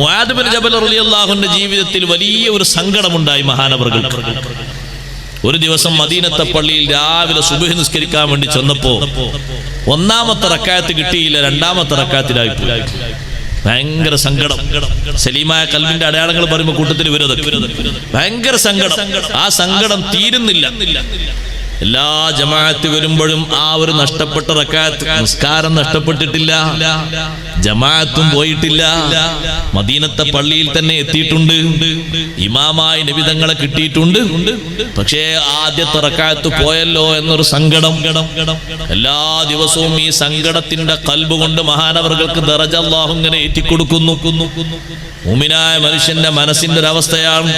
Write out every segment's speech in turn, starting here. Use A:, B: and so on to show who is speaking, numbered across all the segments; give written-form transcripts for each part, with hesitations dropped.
A: Muadh bin ജബൽ റളിയല്ലാഹു അൻഹുവിന്റെ ജീവിതത്തിൽ വലിയ ഒരു സങ്കടമുണ്ടായി മഹാനവറുകൾക്ക്. ഒരു ദിവസം മദീനത്തെ പള്ളിയിൽ രാവിലെ സുബ്ഹ് നിസ്കരിക്കാൻ വേണ്ടി ചെന്നപ്പോ ഒന്നാമത്തെ റക്അത്ത് കിട്ടിയില്ല, രണ്ടാമത്തെ റക്അത്തിലായി പോയി. ഭയങ്കര സങ്കടം. സലീമായ കൽബിന്റെ അടയാളങ്ങൾ പറയുമ്പോൾ കൂട്ടത്തിൽ ഭയങ്കര സങ്കടം. ആ സങ്കടം തീരുന്നില്ല. എല്ലാ ജമാഅത്ത് വരുമ്പോഴും ആ ഒരു നഷ്ടപ്പെട്ട റക്അത്ത്, നിസ്കാരം നഷ്ടപ്പെട്ടിട്ടില്ല, ജമാഅത്തും പോയിട്ടില്ല. മദീനത്തെ പള്ളിയിൽ തന്നെ എത്തിയിട്ടുണ്ട്, ഇമാമായി നബി തങ്ങളെ കിട്ടിയിട്ടുണ്ട്. പക്ഷേ ആദ്യത്തെ റക്അത്ത് പോയല്ലോ എന്നൊരു സങ്കടം. എല്ലാ ദിവസവും ഈ സങ്കടത്തിന്റെ ഖൽബ് കൊണ്ട് മഹാനവറുകൾക്ക് ദറജ അല്ലാഹു ഇങ്ങനെ ഏറ്റിക്കൊടുക്കുന്നു. മുഅ്മിനായ മനുഷ്യന്റെ മനസ്സിന്റെ ഒരു അവസ്ഥയാണ്.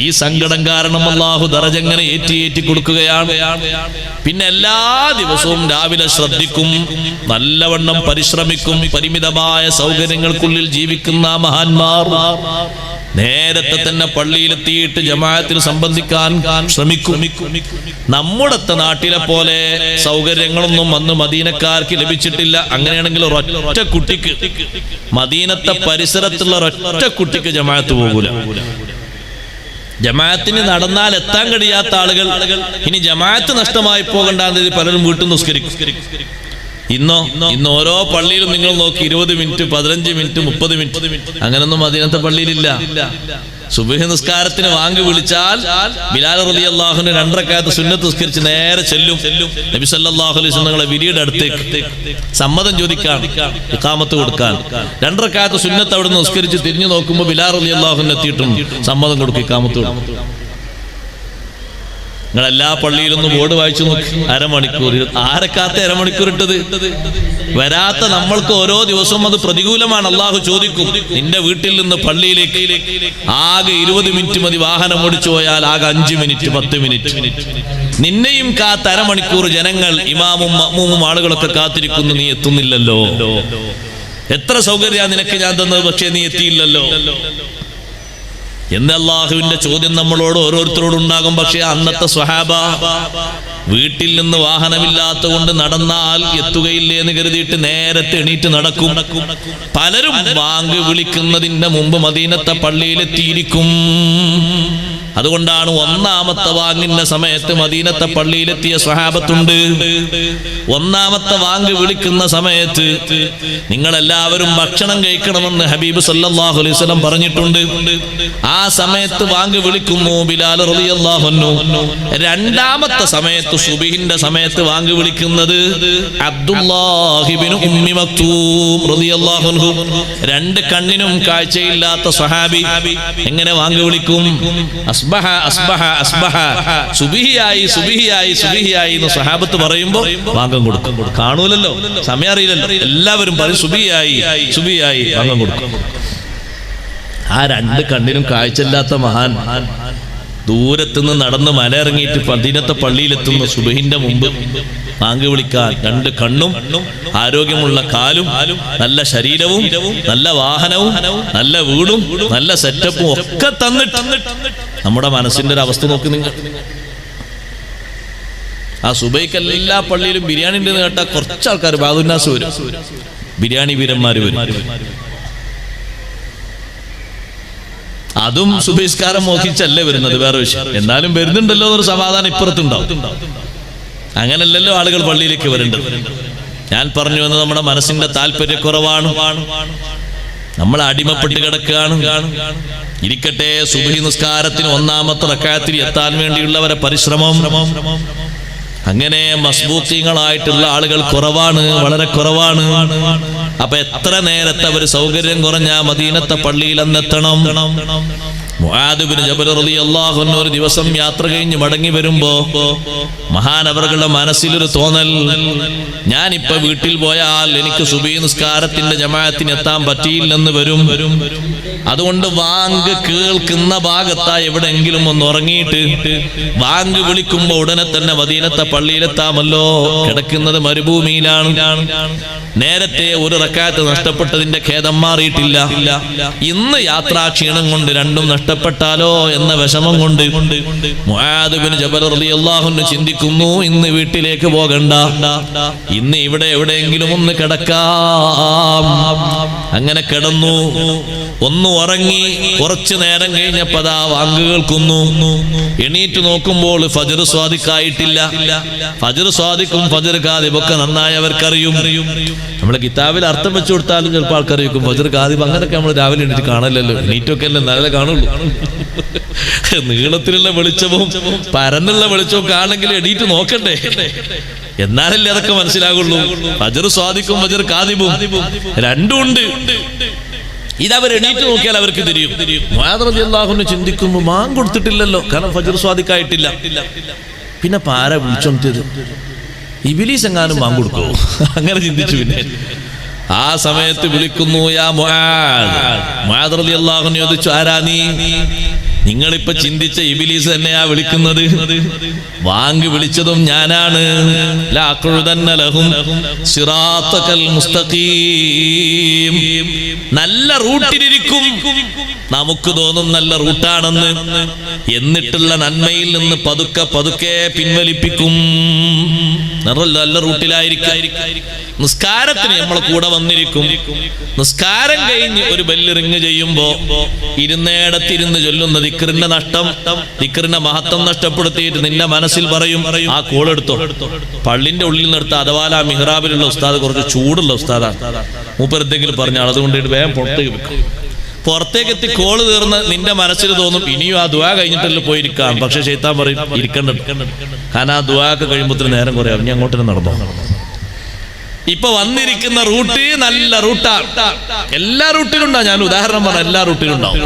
A: ഈ സങ്കടം കാരണം അല്ലാഹു ദറജ ഇങ്ങനെ ഏറ്റി കൊടുക്കുകയാണ്. പിന്നെ എല്ലാ ദിവസവും രാവിലെ ശ്രദ്ധിക്കും, നല്ലവണ്ണം പരിശ്രമിക്കും. പരിമിതമായ സൗകര്യങ്ങൾക്കുള്ളിൽ ജീവിക്കുന്ന മഹാന്മാർ നേരത്തെ തന്നെ പള്ളിയിലെത്തിയിട്ട് ജമാഅത്തിൽ സംബന്ധിക്കാൻ ശ്രമിക്കും. നമ്മുടെ നാട്ടിലെ പോലെ സൗകര്യങ്ങളൊന്നും അന്ന് മദീനക്കാർക്ക് ലഭിച്ചിട്ടില്ല. അങ്ങനെയാണെങ്കിൽ ഒരൊറ്റ കുട്ടിക്ക്, മദീനത്തെ പരിസരത്തുള്ള ഒരൊറ്റ കുട്ടിക്ക് ജമാഅത്ത് പോകൂല. ജമാഅത്തിന് നടന്നാൽ എത്താൻ കഴിയാത്ത ആളുകൾ ഇനി ജമാഅത്ത് നഷ്ടമായി പോകണ്ടെന്ന് പലരും വീട്ടിൽ നിസ്കരിക്കും. ഇന്ന് ഓരോ പള്ളിയിലും നിങ്ങൾ നോക്കി 20 മിനിറ്റ്, 15 മിനിറ്റ്, 30 മിനിറ്റ്. അങ്ങനൊന്നും മദീനത്തെ പള്ളിയിലില്ല. സുബ്ഹ് നിസ്കാരത്തിന് വാങ്ക് വിളിച്ചാൽ ബിലാൽ റളിയല്ലാഹു അൻഹു 2 റക്അത്ത് സുന്നത്ത് നിസ്കരിച്ച് നേരെ ചെല്ലും. നബി സല്ലല്ലാഹു അലൈഹി വസല്ലം തങ്ങളുടെ വിരിയുടെ അടുത്തേക്ക് സമ്മതം ചോദിക്കാൻ, ഇഖാമത്ത് കൊടുക്കാൻ. 2 റക്അത്ത് സുന്നത്ത് അവിടെ നിസ്കരിച്ച് തിരിഞ്ഞു നോക്കുമ്പോൾ ബിലാൽ റളിയല്ലാഹു അൻഹു എത്തിയിട്ടും സമ്മതം കൊടുക്കും, ഇഖാമത്ത് കൊടുക്കും. നിങ്ങൾ എല്ലാ പള്ളിയിലൊന്നും ബോർഡ് വായിച്ചു നോക്കി, അരമണിക്കൂർ. ആരക്കാത്ത അരമണിക്കൂർ ഇട്ടത്? വരാത്ത നമ്മൾക്ക് ഓരോ ദിവസവും അത് പ്രതികൂലമാണ്. അള്ളാഹു ചോദിക്കും, നിന്റെ വീട്ടിൽ നിന്ന് പള്ളിയിലേക്ക് ആകെ 20 മിനിറ്റ് മതി, വാഹനം ഓടിച്ചു പോയാൽ ആകെ 5 മിനിറ്റ്, 10 മിനിറ്റ്. നിന്നെയും കാത്ത് അരമണിക്കൂർ ജനങ്ങൾ, ഇമാമും മഅ്മൂമും ആളുകളൊക്കെ കാത്തിരിക്കുന്നു, നീ എത്തുന്നില്ലല്ലോ. എത്ര സൗകര്യ നിനക്ക് ഞാൻ തന്നത്, പക്ഷേ നീ എത്തിയില്ലല്ലോ എന്ന് അല്ലാഹുവിന്റെ ചോദ്യം നമ്മളോട് ഓരോരുത്തരോടും ഉണ്ടാകും. പക്ഷേ അന്നത്തെ സ്വഹാബ വീട്ടിൽ നിന്ന് വാഹനമില്ലാത്ത കൊണ്ട് നടന്നാൽ എത്തുകയില്ലേ എന്ന് കരുതിയിട്ട് നേരത്തെ എണീറ്റ് നടക്കും. പലരും ബാങ്ക് വിളിക്കുന്നതിന്റെ മുമ്പ് മദീനത്തെ പള്ളിയിലെത്തിയിരിക്കും. അതുകൊണ്ടാണ് ഒന്നാമത്തെ വാങ്ങിന്റെ സമയത്ത് മദീനത്തെ പള്ളിയിലെത്തിയ സ്വഹാബത്തുണ്ട്. ഒന്നാമത്തെ വാങ്ക് വിളിക്കുന്ന സമയത്ത് നിങ്ങളെല്ലാവരും ഭക്ഷണം കഴിക്കണമെന്ന് ഹബീബ് സല്ലല്ലാഹു അലൈഹി വസല്ലം പറഞ്ഞിട്ടുണ്ട്. ആ സമയത്ത് വാങ്ക് വിളിക്കുന്നു ബിലാൽ റളിയല്ലാഹു അൻഹു. രണ്ടാമത്തെ സമയത്ത് സുബ്ഹിന്റെ സമയത്ത് വാങ്ക് വിളിക്കുന്നത് അബ്ദുല്ലാഹി ഇബ്നു ഉമ്മി മക്തൂം റളിയല്ലാഹു അൻഹു. 2 കണ്ണിനും കാഴ്ചയില്ലാത്ത സ്വഹാബി എങ്ങനെ വാങ്ക് വിളിക്കും? അസ്ബഹ അസ്ബഹ അസ്ബഹ, സുബ്ഹിയായി സുബ്ഹിയായി സുബ്ഹിയായി എന്ന് സ്വഹാബത്ത് പറയുമ്പോൾ വാങ്കം കൊടുക്കും. കാണൂലല്ലോ, സമയം അറിയില്ലല്ലോ, എല്ലാവരും പറയും സുബ്ഹിയായി സുബ്ഹിയായി, വാങ്കം കൊടുക്കും. ആ 2 കണ്ണിനും കാഴ്ചയില്ലാത്ത മഹാൻ ദൂരത്തുനിന്ന് നടന്ന് മല ഇറങ്ങിയിട്ട് മദീനത്തെ പള്ളിയിലെത്തുന്ന സുബ്ഹിന്റെ മുമ്പ് വാങ്ക് വിളിക്കാൻ 2 കണ്ണും ആരോഗ്യമുള്ള കാലും നല്ല ശരീരവും നല്ല വാഹനവും നല്ല വീടും നല്ല സെറ്റപ്പും ഒക്കെ തന്നിട്ട് നമ്മുടെ മനസ്സിന്റെ ഒരു അവസ്ഥ നോക്കി നിങ്ങൾ. ആ സുബൈക്ക് എല്ലാ പള്ളിയിലും ബിരിയാണി ഉണ്ടെന്ന് കേട്ടാൽ കുറച്ച് ആൾക്കാർ ബാദുന്നാസ് വരും, ബിരിയാണി വീരന്മാര് വരും. അതും സുബഹിസ്കാരം മോഹിച്ചല്ലേ വരുന്നത്, വേറെ വിഷയം. എന്നാലും വരുന്നുണ്ടല്ലോ എന്നൊരു സമാധാനം ഇപ്പുറത്തുണ്ടാവും. അങ്ങനല്ലല്ലോ ആളുകൾ പള്ളിയിലേക്ക് വരേണ്ടത്. ഞാൻ പറഞ്ഞു വന്നത് നമ്മുടെ മനസ്സിന്റെ താല്പര്യക്കുറവാണ്, നമ്മൾ അടിമപ്പെട്ട് കിടക്കുകയാണ്. ഇരിക്കട്ടെ, സുബ്ഹി നിസ്കാരത്തിന് ഒന്നാമത്തെ റക്അത്തിൽ എത്താൻ വേണ്ടിയുള്ളവരെ പരിശ്രമം. അങ്ങനെ മസ്ബൂഖീങ്ങളായിട്ടുള്ള ആളുകൾ കുറവാണ്, വളരെ കുറവാണ്. അപ്പൊ എത്ര നേരത്തെ അവർ സൗകര്യം കുറഞ്ഞ മദീനത്തെ പള്ളിയിൽ അന്നെത്തണം. മുആദ് ഇബ്നു ജബൽ റളിയല്ലാഹു അൻഹു ഒരു ദിവസം യാത്ര കഴിഞ്ഞ് മടങ്ങി വരുമ്പോ മഹാനവറുകളുടെ മനസ്സിലൊരു തോന്നൽ, ഞാനിപ്പോ വീട്ടിൽ പോയാൽ എനിക്ക് സുബ്ഹി നിസ്കാരത്തിന്റെ ജമാഅത്തിന് എത്താൻ പറ്റിയില്ലെന്ന് വരും. അതുകൊണ്ട് വാങ്ക് കേൾക്കുന്ന ഭാഗത്തായി എവിടെയെങ്കിലും ഒന്ന് ഉറങ്ങിയിട്ട് വാങ്ക് വിളിക്കുമ്പോ ഉടനെ തന്നെ മദീനത്തെ പള്ളിയിലെത്താമല്ലോ. കിടക്കുന്നത് മരുഭൂമിയിലാണ്. നേരത്തെ ഒരു റക്അത്ത് നഷ്ടപ്പെട്ടതിന്റെ ഖേദം മാറിയിട്ടില്ല. ഇന്ന് യാത്രാ ക്ഷീണം കൊണ്ട് 2 നഷ്ടപ്പെട്ടു. നഷ്ടപ്പെട്ടാലോ എന്ന വിഷമം കൊണ്ട് മുആദ് ബിൻ ജബൽ റളിയല്ലാഹു അൻഹു ചിന്തിക്കുന്നു, ഇന്ന് വീട്ടിലേക്ക് പോകണ്ട, ഇന്ന് ഇവിടെ എവിടെയെങ്കിലും ഒന്ന് കിടക്കാം. അങ്ങനെ കിടന്നു, ഒന്ന് ഉറങ്ങി. കുറച്ചു നേരം കഴിഞ്ഞപ്പോ അതാ വാങ്ക് കേൾക്കുന്നു. എണീറ്റ് നോക്കുമ്പോൾ ഫജ്ർ സ്വാദിഖായിട്ടില്ല. ഫജ്ർ സ്വാദിഖും ഫജ്ർ കാദിബൊക്കെ നന്നായി അവർക്കറിയും. നമ്മളെ കിതാബിൽ അർത്ഥം വെച്ചു കൊടുത്താലും ചിലപ്പോൾ ആൾക്കറിയിക്കും ഫജ്ർ കാദിബ് അങ്ങനെയൊക്കെ നമ്മൾ രാവിലെ എണീറ്റ് കാണലല്ലോ, എണീറ്റൊക്കെ അല്ലേ നല്ല കാണുള്ളൂ. നീളത്തിലുള്ള വെളിച്ചവും പരന്നുള്ള വെളിച്ചവും കാണണമെങ്കിൽ എണീറ്റ് നോക്കണ്ടേ, എന്നാലല്ലേ അതൊക്കെ മനസ്സിലാകുള്ളൂ. ഫജ്ർ സ്വാദിഖും ഫജ്ർ കാദിബും രണ്ടും ഉണ്ട്. ഇതവർ എണീറ്റ് നോക്കിയാൽ അവർക്ക് തിരിയും. മുആദ് റളിയല്ലാഹു അൻഹു ചിന്തിക്കുന്നു, മാൻ കൊടുത്തിട്ടില്ലല്ലോ, കാരണം ഫജ്ർ സ്വാദിഖായിട്ടില്ല. പിന്നെ പാര വിളിച്ചോണ്ടിയത്, ഇബ്ലീസ് എങ്ങാനും മാൻ കൊടുക്കുമോ? അങ്ങനെ ചിന്തിച്ചു. പിന്നെ ആ സമയത്ത് വിളിക്കുന്നു, യാ മുആദ്. മുആദ് റളിയല്ലാഹു അൻഹു ചോദിച്ചു, ആരാ നീ? നിങ്ങളിപ്പോ ചിന്തിച്ച ഇബ്ലീസ് തന്നെയാ വിളിക്കുന്നത്. വാങ്ക് വിളിച്ചതും ഞാനാണ്. ലഅഖുദന്ന ലഹും സിറാത്തകൽ മുസ്തഖീം. നല്ല റൂട്ടിലിരിക്കും, നമുക്ക് തോന്നും നല്ല റൂട്ടാണെന്ന്, എന്നിട്ടുള്ള നന്മയിൽ നിന്ന് പതുക്കെ പതുക്കെ പിൻവലിപ്പിക്കും. നല്ല റൂട്ടിലായിരിക്കും. നിസ്കാരത്തിന് നമ്മളെ കൂടെ വന്നിരിക്കും. നിസ്കാരം കഴിഞ്ഞ് ഒരു ബെല്ല് റിങ് ചെയ്യുമ്പോ ഇരുന്നേടത്തിരുന്ന് ചൊല്ലുന്ന ദിക്റിന്റെ നഷ്ടം, ദിക്റിന്റെ മഹത്വം നഷ്ടപ്പെടുത്തിയിട്ട് നിന്റെ മനസ്സിൽ പറയും, ആ കോൾ എടുത്തോ. പള്ളിന്റെ ഉള്ളിൽ നിർത്ത, അഥവാ ആ മിഹ്റാബിലുള്ള ഉസ്താദ് കുറച്ച് ചൂടുള്ള ഉസ്താദാണ്, മൂപ്പർ എന്തെങ്കിലും പറഞ്ഞാൽ അതുകൊണ്ട് വേഗം പുറത്തേക്ക് വെക്കും. പുറത്തേക്ക് എത്തി കോള് തീർന്ന് നിന്റെ മനസ്സിൽ തോന്നും ഇനിയും ആ ദുആ കഴിഞ്ഞിട്ടല്ലോ പോയിരിക്കാം. പക്ഷെ ശൈത്താൻ പറയും ഇരിക്കണ്ട, കാരണം ആ ദുആ ഒക്കെ കഴിയുമ്പോഴത്തേന് നേരം കുറയാം, ഇനി അങ്ങോട്ട് നടന്നോ. ഇപ്പൊ വന്നിരിക്കുന്ന റൂട്ട് നല്ല റൂട്ടാണ്. എല്ലാ റൂട്ടിലും ഉണ്ടാവും. ഞാൻ ഉദാഹരണം പറഞ്ഞ എല്ലാ റൂട്ടിലും ഉണ്ടാവും.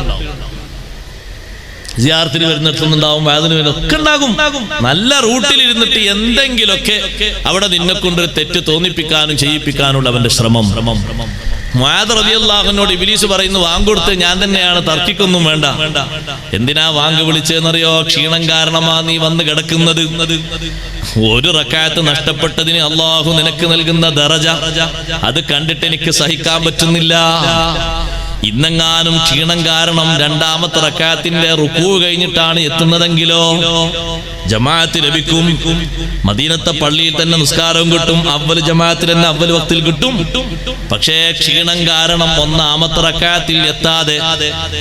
A: സിയാറത്തിന് വരുന്നിടത്തുണ്ടാവും, വാദിന് വരുന്നൊക്കെ ഉണ്ടാകും. നല്ല റൂട്ടിൽ ഇരുന്നിട്ട് എന്തെങ്കിലുമൊക്കെ അവിടെ നിന്നെ കൊണ്ടൊരു തെറ്റ് തോന്നിപ്പിക്കാനും ചെയ്യിപ്പിക്കാനുള്ള അവന്റെ ശ്രമം. മുആദ് റളിയല്ലാഹു അൻഹുവിനോട് ഇബ്ലീസ് പറയുന്നു, വാങ്ക് കൊടുത്ത് ഞാൻ തന്നെയാണ്, തർക്കിക്കൊന്നും വേണ്ട. എന്തിനാ വാങ്ക് വിളിച്ചതെന്നറിയോ? ക്ഷീണം കാരണമാ നീ വന്ന് കിടക്കുന്നത്. ഒരു റക്അത്ത് നഷ്ടപ്പെട്ടതിന് അല്ലാഹു നിനക്ക് നൽകുന്ന ദറജ അത് കണ്ടിട്ട് എനിക്ക് സഹിക്കാൻ പറ്റുന്നില്ല. ഇന്നെങ്ങാനും ക്ഷീണം കാരണം രണ്ടാമത്തെ റക്അത്തിന്റെ റുക്കൂ കഴിഞ്ഞിട്ടാണ് എത്തുന്നതെങ്കിലോ ജമാഅത്ത് ലഭിക്കും. മദീനത്തെ പള്ളിയിൽ തന്നെ നിസ്കാരവും കിട്ടും, അവ്വൽ ജമാഅത്തിൽ തന്നെ അവ്വൽ വക്തിൽ കിട്ടും. പക്ഷേ ക്ഷീണം കാരണം ഒന്നാമത്തെ റക്അത്തിൽ എത്താതെ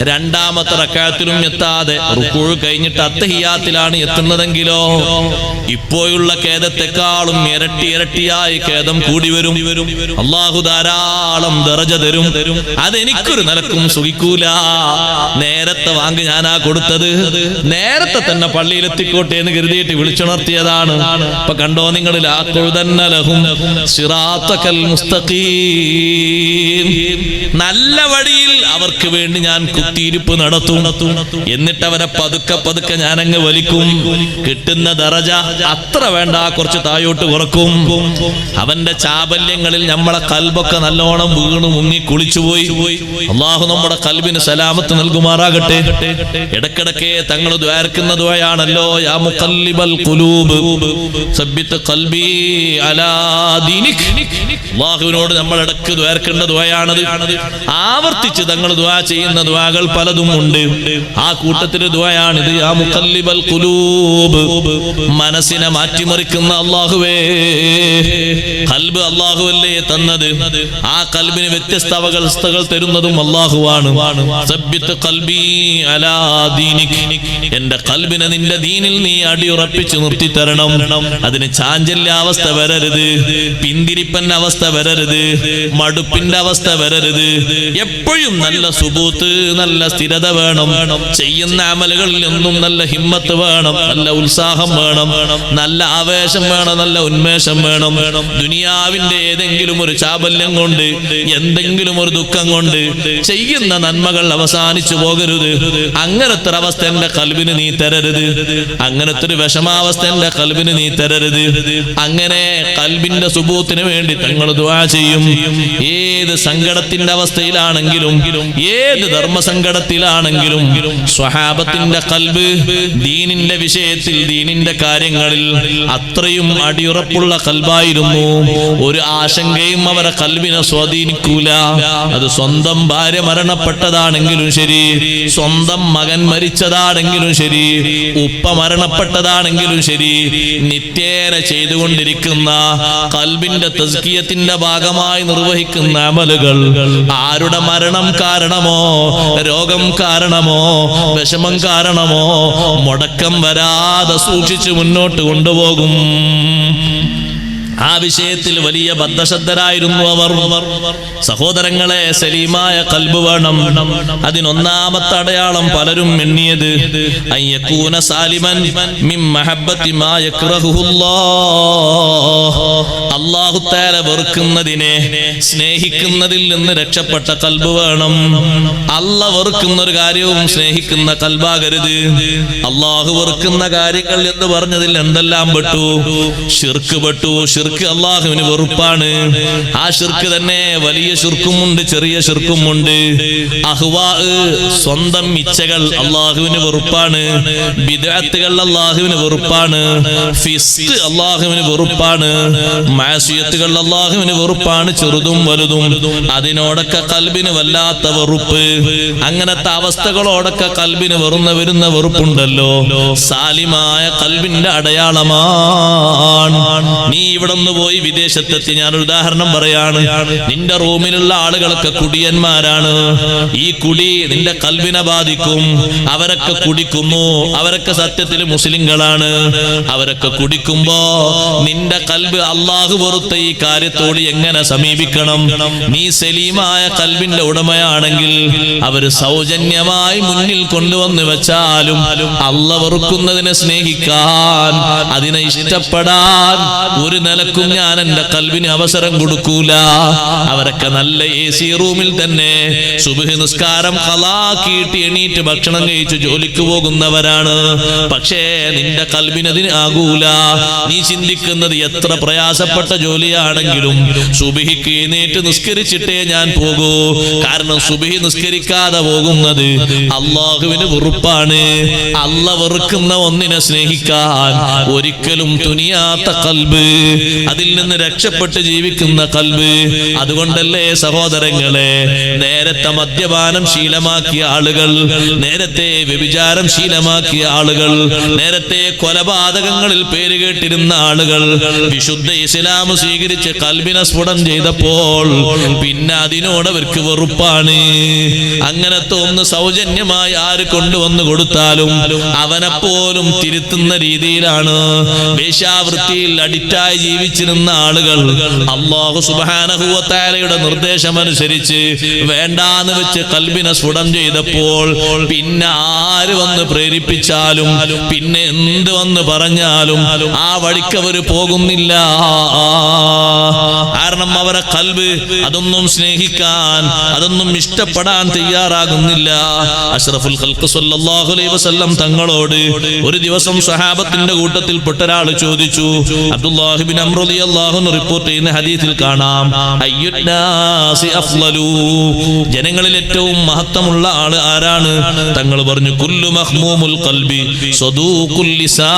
A: രണ്ടാമത്തെ റക്അത്തിലും എത്താതെ റുക്കൂ കഴിഞ്ഞിട്ട് അത്തഹിയാത്തിലാണ് എത്തുന്നതെങ്കിലോ ഇപ്പോഴുള്ള ഖേദത്തെക്കാളും ഇരട്ടി ഇരട്ടിയായി ഖേദം കൂടി വരും. അല്ലാഹു ധാരാളം ദറജ തരും. അതെനിക്കൊരു നിലക്കും സുഖിക്കൂല. നേരത്തെ വാങ്ങി ഞാനാ കൊടുത്തത്, നേരത്തെ തന്നെ പള്ളിയിലെത്തിക്കോട്ടെ എന്ന് കരുതിയിട്ട് വിളിച്ചുണർത്തിയതാണ്. ഇപ്പൊ കണ്ടോ നിങ്ങൾ, നല്ല വഴിയിൽ അവർക്ക് വേണ്ടി ഞാൻ കുത്തിയിരിപ്പ് നടത്തും. എന്നിട്ട് അവരെ പതുക്കെ പതുക്കെ ഞാനങ്ങ് വലിക്കും. കിട്ടുന്ന ദറജ അത്ര വേണ്ട, കുറച്ച് താഴോട്ട് കുറക്കും. അവന്റെ ചാബല്യങ്ങളിൽ നമ്മളെ കൽബൊക്കെ നല്ലോണം വീണു മുങ്ങി കുളിച്ചുപോയി. അല്ലാഹു നമ്മുടെ കൽബിന് സലാമത്ത് നൽകുമാറാകട്ടെ. ഇടക്കിടക്ക് തങ്ങൾ ദ്വാരക്കുന്ന ദുആയാണല്ലോ, യാ മുഖല്ലിബൽ ഖുലൂബ് സബ്ബിത് ഖൽബി അലാ ദീനിക്. അല്ലാഹുവിനോട് നമ്മൾ ഇടക്ക് ദ്വാരക്കേണ്ട ദുആയാണത്. ആവർത്തിച്ച് തങ്ങൾ ദുആ ചെയ്യുന്ന ദുആകൾ പലതും ഉണ്ട്. ആ കൂട്ടത്തിലെ ദുആയാണിത്, യാ മുഖല്ലിബൽ ഖുലൂബ്. മനസ്സിനെ മാറ്റിമറിക്കുന്ന അല്ലാഹുവേ, ഖൽബ് അല്ലാഹുവല്ലേ തന്നത്. ആ ഖൽബിന് വ്യത്യസ്ത അവസ്ഥകൾ തരുന്നതും അല്ലാഹുവാണ്. സബ്ബിത് ഖൽബി അലാ ദീനിക്. എന്റെ ഖൽബിനെ നിന്റെ ദീനിൽ നീ അടിയുറപ്പിച്ച് നിർത്തി തരണം. അതിന് ചാഞ്ചല്യ അവസ്ഥ വരരുത്, പിന്തിരിപ്പന്റെ അവസ്ഥ വരരുത്, മടുപ്പിന്റെ അവസ്ഥ വരരുത്. എപ്പോഴും നല്ല സുബൂത്ത്, നല്ല സ്ഥിരത വേണം. ചെയ്യുന്ന അമലുകളിൽ ഒന്നും നല്ല ഹിമ്മത്ത് വേണം, നല്ല ഉത്സാഹം വേണം, നല്ല ആവേശം വേണം, നല്ല ഉന്മേഷം വേണം. ദുനിയാവിന്റെ ഏതെങ്കിലും ഒരു ചാബല്യം കൊണ്ട്, എന്തെങ്കിലും ഒരു ദുഃഖം കൊണ്ട് ചെയ്യുന്ന നന്മകൾ അവസാനിച്ചു പോകരുത്. അങ്ങനത്തെ ഒരു അവസ്ഥ എന്റെ കൽബിന് നീ തരരുത്. അങ്ങനത്തെ ഒരു വിഷമാവസ്ഥ എന്റെ കൽബിന് നീ തരരുത്. അങ്ങനെ കൽബിന്റെ സുബൂത്തിന് വേണ്ടി തങ്ങൾ ദുആ ചെയ്യും. ഏത് സങ്കടത്തിന്റെ അവസ്ഥയിലാണെങ്കിലും ഏത് ധർമ്മസങ്കടത്തിലാണെങ്കിലും സ്വഹാബത്തിന്റെ ഖൽബ് ദീനിന്റെ വിഷയത്തിൽ, ദീനിന്റെ കാര്യങ്ങളിൽ അത്രയും അടിയുറപ്പുള്ള ഖൽബായിരുന്നു. ഒരു ആശങ്കയും അവരെ ഖൽബിനെ സ്വാധീനിക്കൂല. അത് സ്വന്തം ഭാര്യ മരണപ്പെട്ടതാണെങ്കിലും ശരി, സ്വന്തം മകൻ മരിച്ചതാണെങ്കിലും ശരി, ഉപ്പ മരണപ്പെട്ടതാണെങ്കിലും ശരി, നിത്യേന ചെയ്തുകൊണ്ടിരിക്കുന്ന ഖൽബിന്റെ തസ്കിയത്തിന്റെ ഭാഗമായി നിർവഹിക്കുന്ന അമലുകൾ ആരുടെ മരണം കാരണമോ, രോഗം കാരണമോ, വിഷമം കാരണമോ മുടക്കം വരാതെ സൂക്ഷിച്ച് മുന്നോട്ട് കൊണ്ടുപോകും. ആ വിഷയത്തിൽ വലിയ ബദ്ധശ്രദ്ധരായിരുന്നു അവർ. സഹോദരങ്ങളെ, സലീമായ ഖൽബ് വേണം. അതിനൊന്നാമത്തെ അടയാളം പലരും എണ്ണിയത് അയ്യകൂന സാലിമൻ മിൻ മഹബ്ബത്തി മാ യക്റഹുല്ലാഹ്, അല്ലാഹു തആല വെറുക്കുന്നതിനെ സ്നേഹിക്കുന്നതിൽ നിന്ന് രക്ഷപ്പെട്ട ഖൽബ് വേണം. അല്ലാഹ് വെറുക്കുന്ന ഒരു കാര്യവും സ്നേഹിക്കുന്ന ഖൽബാകരുത്. അല്ലാഹു വെറുക്കുന്ന കാര്യങ്ങൾ എന്ന് പറഞ്ഞതിൽ എന്തെല്ലാം പെട്ടു? ശിർക്ക് പെട്ടു. ശിർക്ക് അല്ലാഹുവിന് വെറുപ്പാണ്. ആ ശിർക്ക് തന്നെ വലിയ ശിർക്കുമുണ്ട്, ചെറിയ ശിർക്കുമുണ്ട്. അഹ്വാ, സ്വന്തം ഇച്ഛകൾ അല്ലാഹുവിന് വെറുപ്പാണ്. ബിദ്അത്തുകൾ അല്ലാഹുവിന് വെറുപ്പാണ്. ഫിസ്ഖ് അല്ലാഹുവിന് വെറുപ്പാണ്. മഅസിയത്തുകൾ അല്ലാഹുവിന് വെറുപ്പാണ്, ചെറുതും വലുതും. അതിനോടൊക്കെ ഖൽബിന് വല്ലാത്ത വെറുപ്പ്. അങ്ങനത്തെ അവസ്ഥകളോടൊക്കെ ഖൽബിന് വരുന്ന വെറുപ്പുണ്ടല്ലോ, സാലിമായ ഖൽബിന്റെ അടയാളമാണ്. നീ ഇവിടെ പോയി വിദേശത്തെത്തി, ഞാനൊരു ഉദാഹരണം പറയാണ്. നിന്റെ റൂമിലുള്ള ആളുകളൊക്കെ കുടിയന്മാരാണ്. ഈ കുടി നിന്റെ ഖൽബിനെ ബാധിക്കും. അവരൊക്കെ കുടിക്കുന്നു, അവരൊക്കെ സത്യത്തിൽ മുസ്ലിങ്ങളാണ്. അവരൊക്കെ കുടിക്കുമ്പോ നിന്റെ ഖൽബ് അല്ലാഹു വെറുത്ത ഈ കാര്യത്തോട് എങ്ങനെ സമീപിക്കണം? നീ സലീമായ ഖൽബിന്റെ ഉടമയാണെങ്കിൽ അവർ സൗജന്യമായി മുന്നിൽ കൊണ്ടുവന്ന് വെച്ചാലും അല്ലാഹു വെറുക്കുന്നതിനെ സ്നേഹിക്കാൻ, അതിനെ ഇഷ്ടപ്പെടാൻ ഒരു നിലക്കും ഞാൻ എന്റെ ഖൽബിന് അവസരം കൊടുക്കൂല. അവരൊക്കെ നല്ല AC റൂമിൽ തന്നെ സുബ്ഹ് നിസ്കാരം ഖളാക്കിയിട്ട് എണീറ്റ് ഭക്ഷണം കഴിച്ച് ജോലിക്ക് പോകുന്നവരാണ്. പക്ഷേ നിന്റെ ഖൽബിനതിന് ആകൂല. നീ ചിന്തിക്കുന്നത് എത്ര പ്രയാസപ്പെട്ട ജോലിയാണെങ്കിലും സുബ്ഹിക്ക് എണീറ്റ് നിസ്കരിച്ചിട്ടേ ഞാൻ പോകൂ. കാരണം സുബ്ഹി നിസ്കരിക്കാതെ പോകുന്നത് അല്ലാഹുവിന് വെറുപ്പാണ്. അല്ലാഹ് വെറുക്കുന്ന ഒന്നിനെ സ്നേഹിക്കാൻ ഒരിക്കലും തുനിയാത്ത ഖൽബ്, അതിൽ നിന്ന് രക്ഷപ്പെട്ട് ജീവിക്കുന്ന ഖൽബ്. അതുകൊണ്ടല്ലേ സഹോദരങ്ങളെ, നേരത്തെ മദ്യപാനം ശീലമാക്കിയ ആളുകൾ, നേരത്തെ വ്യഭിചാരം ശീലമാക്കിയ ആളുകൾ, നേരത്തെ കൊലപാതകങ്ങളിൽ പേര് കേട്ടിരുന്ന ആളുകൾ വിശുദ്ധ ഇസ്ലാം സ്വീകരിച്ച് ഖൽബിനെ സ്ഫുടം ചെയ്തപ്പോൾ പിന്നെ അതിനോട് അവർക്ക് വെറുപ്പാണ്. അങ്ങനത്തെ ഒന്ന് സൗജന്യമായി ആര് കൊണ്ടുവന്ന് കൊടുത്താലും അവനെപ്പോലും തിരുത്തുന്ന രീതിയിലാണ്. വേശ്യാവൃത്തിയിൽ അഡിക്റ്റായി ജീവിച്ചിരുന്ന ആളുകൾ അല്ലാഹു സുബ്ഹാനഹു വ തആലയുടെ നിർദ്ദേശമനുസരിച്ച് വേണ്ടാന്ന് വെച്ച് ഖൽബിനെ സ്ഫുടം ചെയ്തപ്പോൾ പിന്നെ ആര് വന്ന് പ്രേരിപ്പിച്ചാലും, പിന്നെ എന്ത് വന്ന് പറഞ്ഞാലും ആ വഴിക്ക് അവർ പോകുന്നില്ല. കാരണം അവരെ ഖൽബ് അതൊന്നും സ്നേഹിക്കാൻ, അതൊന്നും ഇഷ്ടപ്പെടാൻ തയ്യാറാകുന്നില്ല. അഷ്റഫുൽ ഖൽഖ് സ്വല്ലല്ലാഹു അലൈഹി വസല്ലം തങ്ങളോട് ഒരു ദിവസം സ്വഹാബത്തിന്റെ കൂട്ടത്തിൽപ്പെട്ട ഒരാൾ ചോദിച്ചു. അബ്ദുല്ലാഹി ഇബ്നു അംർ റളിയല്ലാഹു അൻഹു റിപ്പോർട്ട് ചെയ്യുന്ന ഹദീസിൽ കാണാം, അയ്യുന്നാസി അഫ്ളലു, ജനങ്ങളിൽ ഏറ്റവും മഹത്വമുള്ള ആൾ ആരാണ്? തങ്ങൾ പറഞ്ഞു, കുല്ലു മഖ്മൂമുൽ ഖൽബി സദൂഖുൽ ലിസാൻ,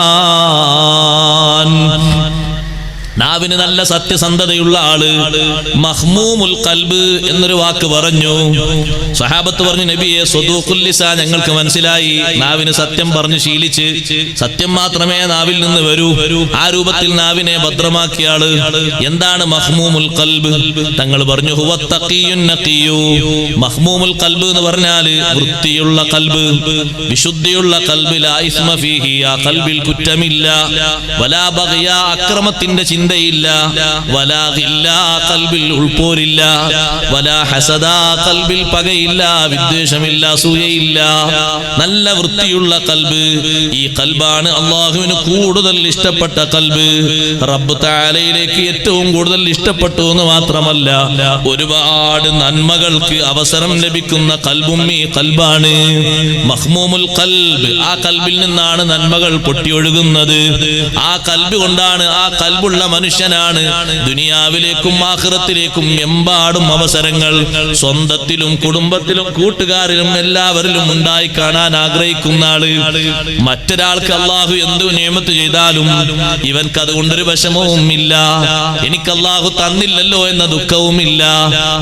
A: നാവിന് നല്ല സത്യസന്ധതയുള്ള ആള്. മഖ്മൂമുൽ ഖൽബ് എന്നൊരു വാക്ക് പറഞ്ഞു. സ്വഹാബത്ത് പറഞ്ഞു, നബിയെ സ്വദൂഖുൽ ലിസാൻ ഞങ്ങൾക്ക് മനസ്സിലായി, നാവിന് സത്യം പറഞ്ഞു ശീലിച്ച് സത്യം മാത്രമേ നാവിൽ നിന്ന് വരൂ, ആ രൂപത്തിൽ നാവിനെ ഭദ്രമാക്കിയ ആള്. എന്താണ് മഖ്മൂമുൽ ഖൽബ്? തങ്ങൾ പറഞ്ഞു, ഹുവ തഖിയ്യുൻ നഖിയ്യു. മഖ്മൂമുൽ ഖൽബ് എന്ന് പറഞ്ഞാല് വൃത്തിയുള്ള ഖൽബ്, വിശുദ്ധിയുള്ള ഖൽബ്. ലാ ഇസ്മ ഫീഹി, ആ ഖൽബിൽ കുറ്റമില്ല. വലാ ബഗ്യ, അക്രമത്തിന്റെ ചിന്തയില്ല. വലാ ഗില്ല, ഖൽബിൽ ഉൾപോരില്ല. വലാ ഹസദ, ഖൽബിൽ പകയില്ല, വിദ്വേഷമില്ല, അസൂയയില്ല. നല്ല വൃത്തിയുള്ള ഖൽബ്. ഈ ഖൽബാണ് അല്ലാഹുവിന് കൂടുതൽ ഇഷ്ടപ്പെട്ട ഖൽബ്. റബ്ബ് തആലയിലേക്ക് ഏറ്റവും കൂടുതൽ ഇഷ്ടപ്പെട്ടു എന്ന് മാത്രമല്ല, ഒരുപാട് നന്മകൾക്ക് അവസരം ലഭിക്കുന്ന ഖൽബും ഈ ഖൽബാണ്. മഖ്മൂമുൽ ഖൽബ്, ആ ഖൽബിൽ നിന്നാണ് നന്മകൾ പൊട്ടിയൊഴുകുന്നത്. ആ ഖൽബ് കൊണ്ടാണ്, ആ ഖൽബുള്ള മനുഷ്യനാണ്. ദുനിയാവിലേക്കും ആഖിറത്തിലേക്കും എമ്പാടും അവസരങ്ങൾ സ്വന്തത്തിലും കുടുംബത്തിലും കൂട്ടുകാരിലും എല്ലാവരിലും ഉണ്ടായി കാണാൻ ആഗ്രഹിക്കുന്ന ആള്. മറ്റൊരാൾക്ക് അള്ളാഹു എന്തു നിയമത്ത് ചെയ്താലും ഇവൻക്ക് അതുകൊണ്ടൊരു വിഷമവും ഇല്ല. എനിക്ക് അള്ളാഹു തന്നില്ലല്ലോ എന്ന ദുഃഖവും ഇല്ല.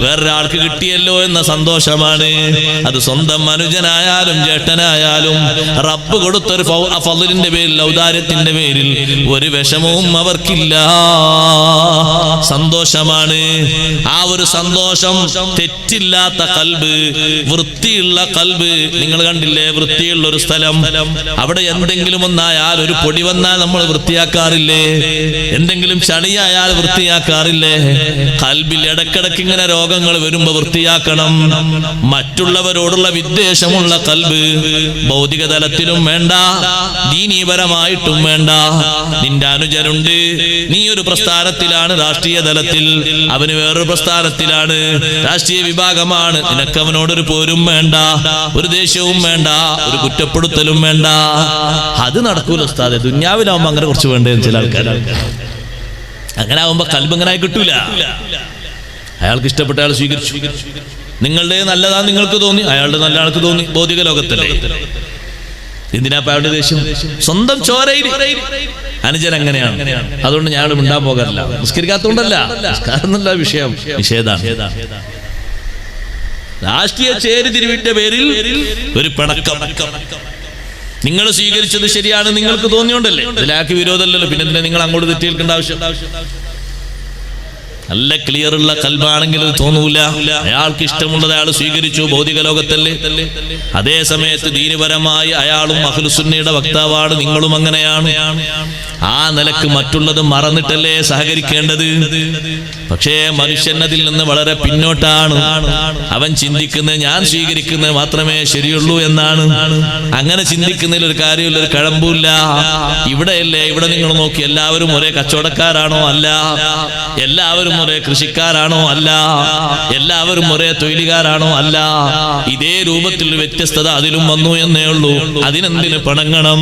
A: വേറൊരാൾക്ക് കിട്ടിയല്ലോ എന്ന സന്തോഷമാണ്. അത് സ്വന്തം അനുജനായാലും ചേട്ടനായാലും റബ്ബ് കൊടുത്തൊരു ഫളിന്റെ പേരിൽ, ഔദാര്യത്തിന്റെ പേരിൽ ഒരു വിഷമവും അവർക്കില്ല. സന്തോഷമാണ്. ആ ഒരു സന്തോഷം, തെറ്റില്ലാത്ത കൽബ്, വൃത്തിയുള്ള കൽബ്. നിങ്ങൾ കണ്ടില്ലേ, വൃത്തിയുള്ള ഒരു സ്ഥലം, അവിടെ എന്തെങ്കിലും ഒന്നായാൽ, ഒരു പൊടി വന്നാൽ നമ്മൾ വൃത്തിയാക്കാറില്ലേ? എന്തെങ്കിലും ചളിയായാൽ വൃത്തിയാക്കാറില്ലേ? കൽബിൽ ഇടക്കിടക്ക് ഇങ്ങനെ രോഗങ്ങൾ വരുമ്പോ വൃത്തിയാക്കണം. മറ്റുള്ളവരോടുള്ള വിദ്വേഷമുള്ള കൽബ് ഭൗതിക തലത്തിലും വേണ്ട, ദീനീപരമായിട്ടും വേണ്ട. നിന്റെ അനുജനുണ്ട്, നീ ഒരു പ്രസ്ഥാനത്തിലാണ്, രാഷ്ട്രീയ തലത്തിൽ, അവന് വേറൊരു പ്രസ്ഥാനത്തിലാണ്, രാഷ്ട്രീയ വിഭാഗമാണ്. നിനക്ക് അവനോടൊരു പോരും വേണ്ട, ഒരു ദേഷ്യവും വേണ്ട, ഒരു കുറ്റപ്പെടുത്തലും വേണ്ട. അത് നടക്കൂല ഉസ്താദെ. ദുന്യാവിലാവുമ്പോ അങ്ങനെ കുറച്ച് വേണ്ടേ ചില ആൾക്കാർ. അങ്ങനെ ആവുമ്പോ കൽബ് അങ്ങനെ കിട്ടൂല. അയാൾക്ക് ഇഷ്ടപ്പെട്ട ആൾ സ്വീകരിച്ചു. നിങ്ങളുടെ നല്ലതാ നിങ്ങൾക്ക് തോന്നി, അയാളുടെ നല്ല ആൾക്ക് തോന്നി. ഭൗതിക ലോകത്തല്ലേ, എന്തിനാ അയാളുടെ ദേഷ്യം? സ്വന്തം ചോരയിൽ. അനുജൻ അങ്ങനെയാണ്. അതുകൊണ്ട് ഞാൻ മിണ്ടാൻ പോകാറില്ല. നിസ്കരിക്കാത്തോണ്ടല്ല, നിസ്കാരം എന്നല്ല വിഷയം, നിഷേധാണ്. രാഷ്ട്രീയ ചേരിതിരിവിന്റെ പേരിൽ ഒരു പിണക്കം. നിങ്ങൾ സ്വീകരിച്ചത് ശരിയാണ് നിങ്ങൾക്ക് തോന്നിയോണ്ടല്ലേ, ഇതിലാക്കി വിരോധമല്ലല്ലോ. പിന്നെ നിങ്ങൾ അങ്ങോട്ട് തെറ്റിയേൽക്കേണ്ട ആവശ്യം? നല്ല ക്ലിയർ ഉള്ള കൽബാണെങ്കിൽ തോന്നൂല. അയാൾക്ക് ഇഷ്ടമുള്ളത് അയാൾ സ്വീകരിച്ചു, ഭൗതിക ലോകത്തല്ലേ. അതേ സമയത്ത് ദീനപരമായി അയാളും അഹ്ലുസുന്നയുടെ വക്താവാണ്, നിങ്ങളും അങ്ങനെയാണ്. ആ നിലക്ക് മറ്റുള്ളത് മറന്നിട്ടല്ലേ സഹകരിക്കേണ്ടത്. പക്ഷേ മനുഷ്യൻ അതിൽ നിന്ന് വളരെ പിന്നോട്ടാണ്. അവൻ ചിന്തിക്കുന്നത് ഞാൻ സ്വീകരിക്കുന്നത് മാത്രമേ ശരിയുള്ളൂ എന്നാണ്. അങ്ങനെ ചിന്തിക്കുന്നതിൽ ഒരു കാര്യമില്ല, ഒരു കഴമ്പൂല്ല. ഇവിടെയല്ലേ, ഇവിടെ നിങ്ങൾ നോക്കി, എല്ലാവരും ഒരേ കച്ചവടക്കാരാണോ? അല്ല. എല്ലാവരും ഒരേ കൃഷിക്കാരാണോ? അല്ല. എല്ലാവരും ഒരേ തൊഴിലുകാരാണോ? അല്ല. ഇതേ രൂപത്തിൽ വ്യത്യസ്തത അതിലും വന്നു എന്നേ ഉള്ളൂ. അതിനെന്തിന് പിണങ്ങണം?